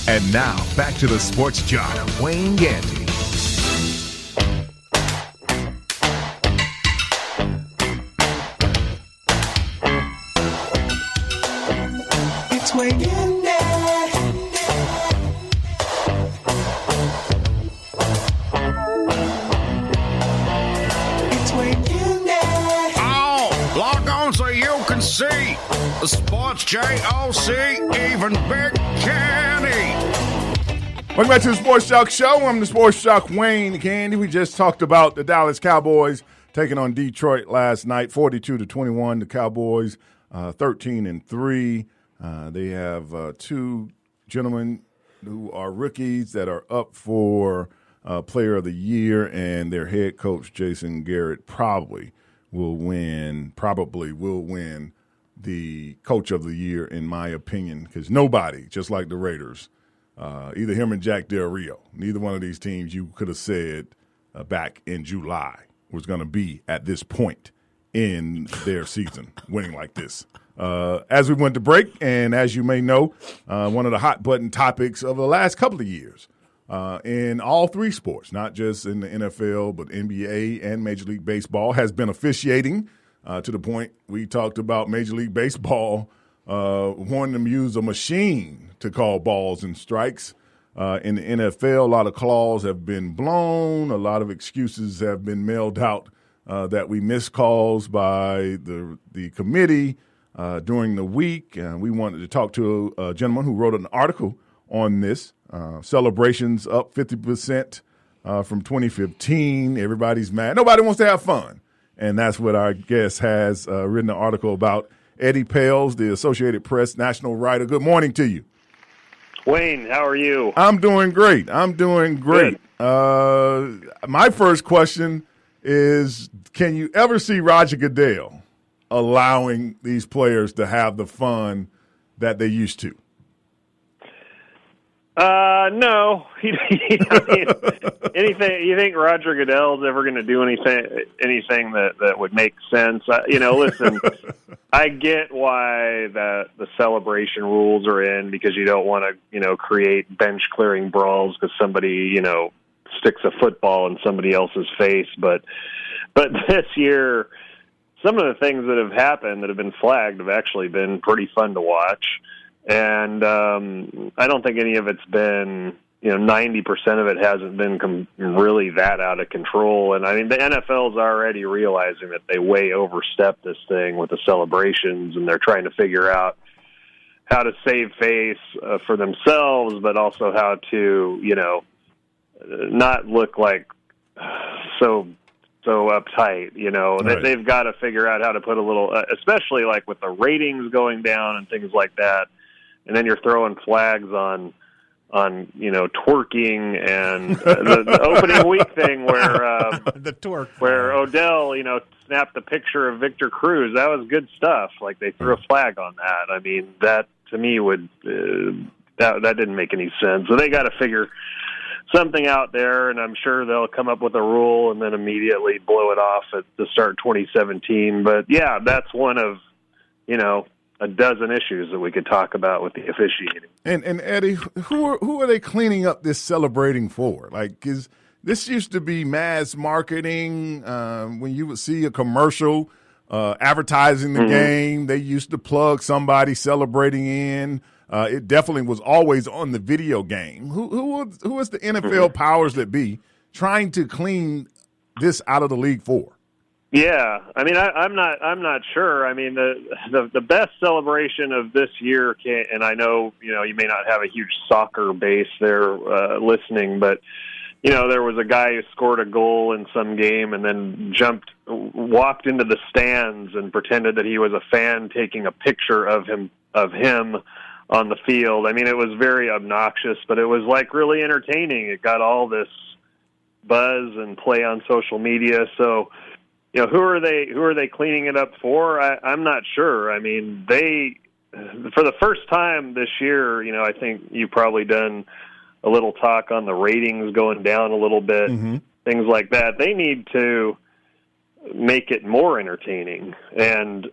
And now, back to the Sports Jock, Wayne Gandy. It's Wayne Gandy. It's Wayne Gandy. Oh, log on so you can see the Sports JOC, even Big Candy. Welcome back to the Sports Jock Show. I'm the Sports Jock Wayne Candy. We just talked about the Dallas Cowboys taking on Detroit last night, 42-21. The Cowboys 13-3. They have two gentlemen who are rookies that are up for Player of the Year, and their head coach, Jason Garrett, probably will win the Coach of the Year, in my opinion, because nobody, just like the Raiders, either him or Jack Del Rio, neither one of these teams you could have said back in July was going to be at this point in their season winning like this. As we went to break, and as you may know, one of the hot button topics of the last couple of years in all three sports, not just in the NFL, but NBA and Major League Baseball, has been officiating to the point we talked about Major League Baseball wanting them to use a machine to call balls and strikes. In the NFL, a lot of claws have been blown. A lot of excuses have been mailed out that we missed calls by the committee during the week. We wanted to talk to a gentleman who wrote an article on this. Celebrations up 50% from 2015. Everybody's mad. Nobody wants to have fun. And that's what our guest has written an article about. Eddie Pells, the Associated Press national writer. Good morning to you. Wayne, how are you? I'm doing great. My first question is, can you ever see Roger Goodell allowing these players to have the fun that they used to? No. Anything? You think Roger Goodell's ever going to do anything that would make sense? Listen, I get why the celebration rules are in, because you don't want to, create bench clearing brawls because somebody, sticks a football in somebody else's face. But this year, some of the things that have happened that have been flagged have actually been pretty fun to watch. And I don't think any of it's been, 90% of it hasn't been really that out of control. And I mean, the NFL's already realizing that they way overstepped this thing with the celebrations, and they're trying to figure out how to save face for themselves, but also how to, not look like so uptight, Right. They've got to figure out how to put a little, especially like with the ratings going down and things like that. And then you're throwing flags on twerking and the opening week thing where the twerk where Odell snapped a picture of Victor Cruz. That was good stuff. Like, they threw a flag on that. I mean, that to me would that didn't make any sense. So they got to figure something out there, and I'm sure they'll come up with a rule and then immediately blow it off at the start of 2017. But yeah, that's one of a dozen issues that we could talk about with the officiating. And Eddie, who are they cleaning up this celebrating for? Like, this used to be mass marketing. When you would see a commercial advertising the game, they used to plug somebody celebrating in. It definitely was always on the video game. Who is the NFL powers that be trying to clean this out of the league for? Yeah, I mean, I'm not sure. I mean, the best celebration of this year and I know you may not have a huge soccer base there listening, but there was a guy who scored a goal in some game and then walked into the stands and pretended that he was a fan taking a picture of him on the field. I mean, it was very obnoxious, but it was like really entertaining. It got all this buzz and play on social media. So, who are they cleaning it up for? I'm not sure. I mean, for the first time this year, I think you've probably done a little talk on the ratings going down a little bit, things like that. They need to make it more entertaining. And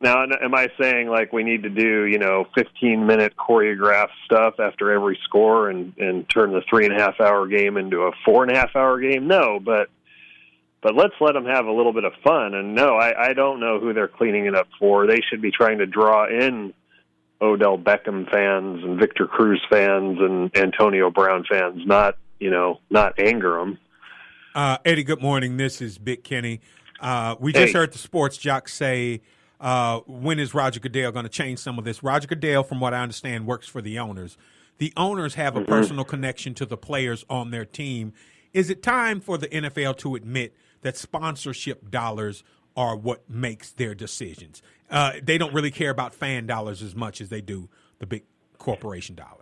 Now, am I saying like we need to do 15-minute choreographed stuff after every score and turn the 3.5-hour game into a 4.5-hour game? No, but let's let them have a little bit of fun. And no, I don't know who they're cleaning it up for. They should be trying to draw in Odell Beckham fans and Victor Cruz fans and Antonio Brown fans, not anger them. Eddie, good morning. This is Big Kenny. We just heard the sports jock say, when is Roger Goodell going to change some of this? Roger Goodell, from what I understand, works for the owners. The owners have a personal connection to the players on their team. Is it time for the NFL to admit that sponsorship dollars are what makes their decisions? They don't really care about fan dollars as much as they do the big corporation dollars.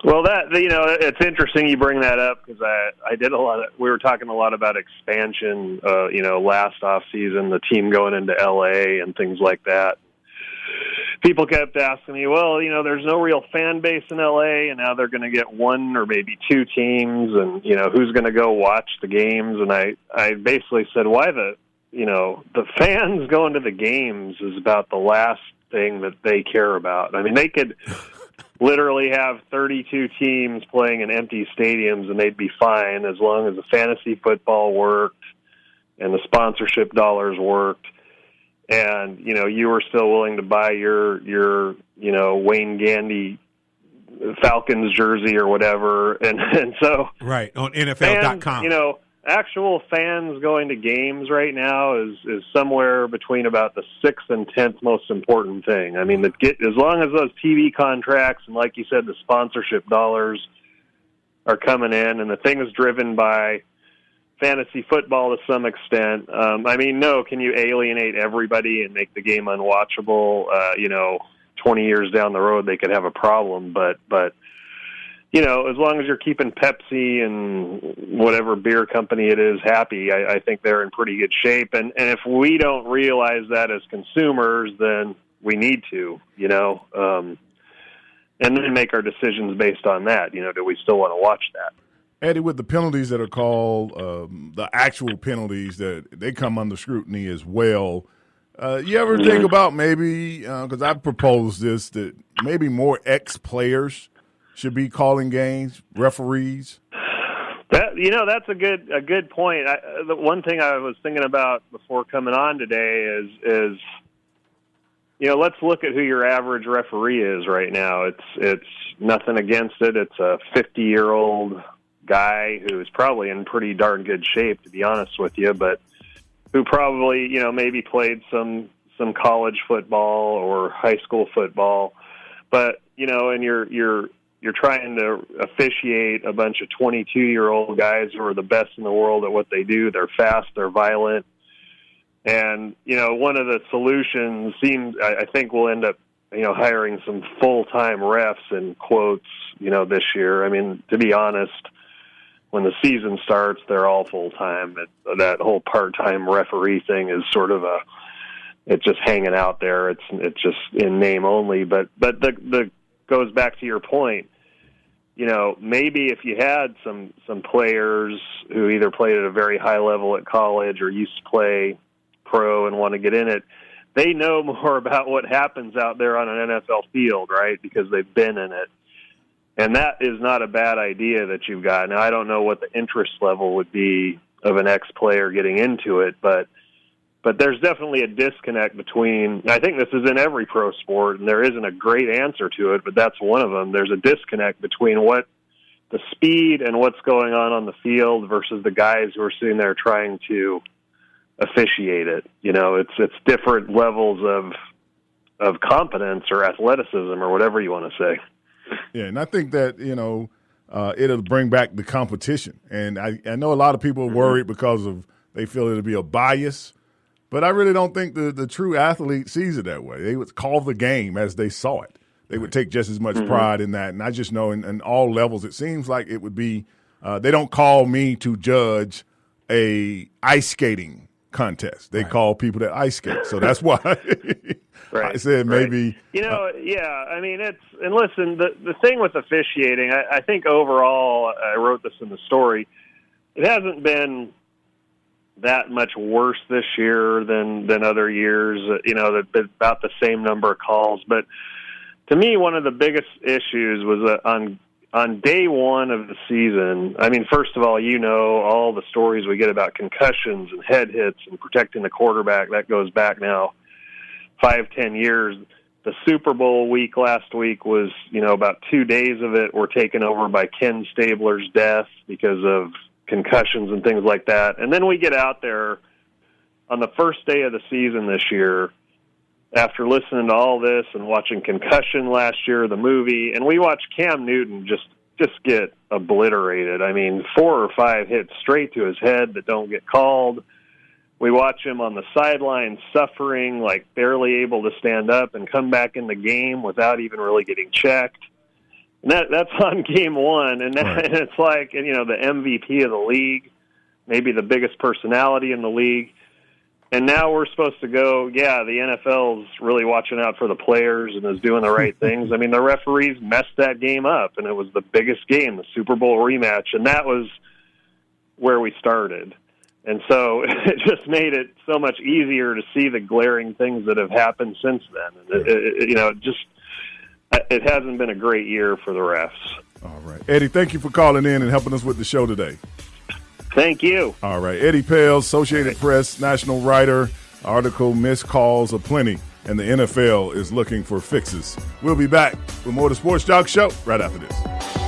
Well, it's interesting you bring that up because we were talking a lot about expansion, last off season, the team going into LA and things like that. People kept asking me, well, there's no real fan base in LA, and now they're going to get one or maybe two teams, and who's going to go watch the games? And I basically said, why the fans going to the games is about the last thing that they care about. I mean, they could literally have 32 teams playing in empty stadiums and they'd be fine as long as the fantasy football worked and the sponsorship dollars worked, and you were still willing to buy your Wayne Gandy Falcons jersey or whatever, and so right on NFL.com. Actual fans going to games right now is somewhere between about the 6th and 10th most important thing. I mean, as long as those TV contracts and, like you said, the sponsorship dollars are coming in, and the thing is driven by fantasy football to some extent. Can you alienate everybody and make the game unwatchable? 20 years down the road, they could have a problem, but as long as you're keeping Pepsi and whatever beer company it is happy, I think they're in pretty good shape. And if we don't realize that as consumers, then we need to, and then make our decisions based on that. Do we still want to watch that? Eddie, with the penalties that are called, the actual penalties that they come under scrutiny as well, you ever think about maybe, because I've proposed this, that maybe more ex-players should be calling games, referees? That's a good point. The one thing I was thinking about before coming on today is let's look at who your average referee is right now. It's nothing against it. It's a 50-year-old guy who's probably in pretty darn good shape, to be honest with you, but who probably maybe played some college football or high school football, but and you're trying to officiate a bunch of 22-year-old guys who are the best in the world at what they do. They're fast, they're violent. And, one of the solutions I think we'll end up, hiring some full-time refs in quotes, this year. I mean, to be honest, when the season starts, they're all full-time. That whole part-time referee thing is sort of it's just hanging out there. It's just in name only. But the goes back to your point. Maybe if you had some players who either played at a very high level at college or used to play pro and want to get in it, they know more about what happens out there on an NFL field, right? Because they've been in it. And that is not a bad idea that you've got. Now, I don't know what the interest level would be of an ex-player getting into it, but there's definitely a disconnect between, I think this is in every pro sport, and there isn't a great answer to it, but that's one of them. There's a disconnect between what the speed and what's going on the field versus the guys who are sitting there trying to officiate it. It's different levels of competence or athleticism or whatever you want to say. Yeah, and I think that, it'll bring back the competition. And I know a lot of people are worried because they feel it'll be a bias. But I really don't think the true athlete sees it that way. They would call the game as they saw it. They would take just as much pride in that. And I just know in all levels, it seems like it would be they don't call me to judge a ice skating contest. They call people that ice skate. So that's why I said maybe. I mean, and listen, the thing with officiating, I think overall, I wrote this in the story, it hasn't been that much worse this year than other years. About the same number of calls. But to me, one of the biggest issues was on day one of the season. I mean, first of all, all the stories we get about concussions and head hits and protecting the quarterback. That goes back now 5-10 years. The Super Bowl week last week was, about 2 days of it were taken over by Ken Stabler's death because of concussions and things like that. And then we get out there on the first day of the season this year, after listening to all this and watching Concussion last year, the movie, and we watch Cam Newton just get obliterated. I mean, 4 or 5 hits straight to his head that don't get called. We watch him on the sideline suffering, like barely able to stand up and come back in the game without even really getting checked. And that's on game one. And it's like, the MVP of the league, maybe the biggest personality in the league. And now we're supposed to go, the NFL's really watching out for the players and is doing the right things. I mean, the referees messed that game up, and it was the biggest game, the Super Bowl rematch, and that was where we started. And so it just made it so much easier to see the glaring things that have happened since then. It hasn't been a great year for the refs. All right. Eddie, thank you for calling in and helping us with the show today. Thank you. All right. Eddie Pells, Associated Press, National Writer, article, Missed Calls Aplenty, and the NFL is looking for fixes. We'll be back with more of the Sports Jock Show right after this.